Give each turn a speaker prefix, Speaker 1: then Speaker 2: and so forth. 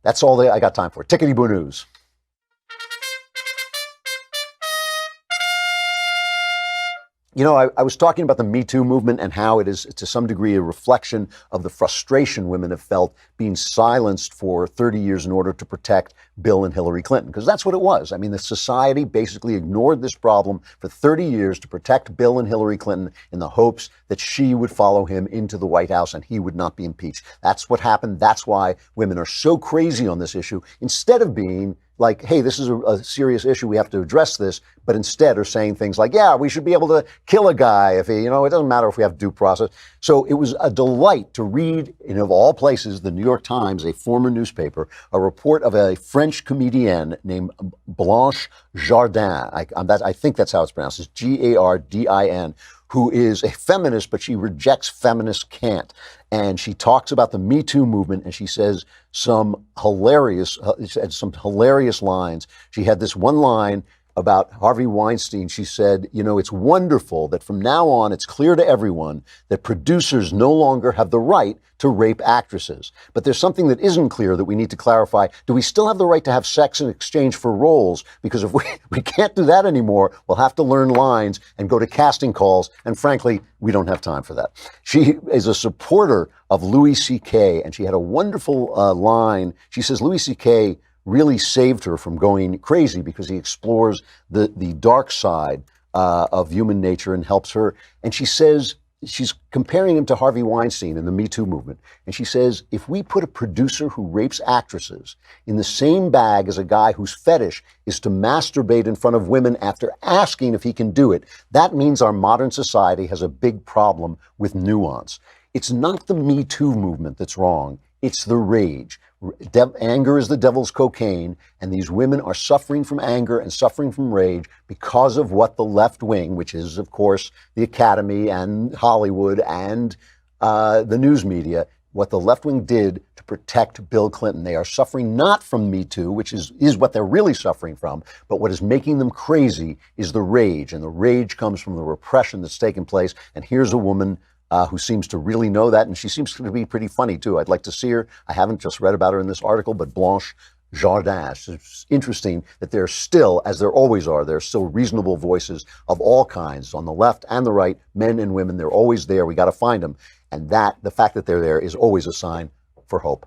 Speaker 1: That's all I got time for. Tickety-Boo News. You know, I was talking about the Metoo movement and how it is, to some degree, a reflection of the frustration women have felt being silenced for 30 years in order to protect Bill and Hillary Clinton, because that's what it was. I mean, the society basically ignored this problem for 30 years to protect Bill and Hillary Clinton in the hopes that she would follow him into the White House and he would not be impeached. That's what happened. That's why women are so crazy on this issue, instead of being like, hey, this is a serious issue, we have to address this, but instead are saying things like, yeah, we should be able to kill a guy if he, it doesn't matter if we have due process. So it was a delight to read, of all places, the New York Times, a former newspaper, a report of a French comedienne named Blanche Jardin. I think that's how it's pronounced. It's Gardin, who is a feminist, but she rejects feminist cant. And she talks about the Me Too movement, and she says some hilarious lines. She had this one line about Harvey Weinstein. She said, it's wonderful that from now on, it's clear to everyone that producers no longer have the right to rape actresses. But there's something that isn't clear that we need to clarify. Do we still have the right to have sex in exchange for roles? Because if we can't do that anymore, we'll have to learn lines and go to casting calls. And frankly, we don't have time for that. She is a supporter of Louis C.K., and she had a wonderful line. She says Louis C.K. really saved her from going crazy because he explores the dark side of human nature and helps her. And she says, she's comparing him to Harvey Weinstein and the Me Too movement. And she says, if we put a producer who rapes actresses in the same bag as a guy whose fetish is to masturbate in front of women after asking if he can do it, that means our modern society has a big problem with nuance. It's not the Me Too movement that's wrong. It's the rage. Anger is the devil's cocaine, and these women are suffering from anger and suffering from rage because of what the left wing, which is, of course, the Academy and Hollywood and the news media, what the left wing did to protect Bill Clinton. They are suffering not from Me Too, which is what they're really suffering from, but what is making them crazy is the rage, and the rage comes from the repression that's taken place. And here's a woman who seems to really know that, and she seems to be pretty funny, too. I'd like to see her. I haven't just read about her in this article, but Blanche Jardin. It's interesting that there are still, as there always are, there are still reasonable voices of all kinds, on the left and the right, men and women. They're always there. We got to find them. And the fact that they're there is always a sign for hope.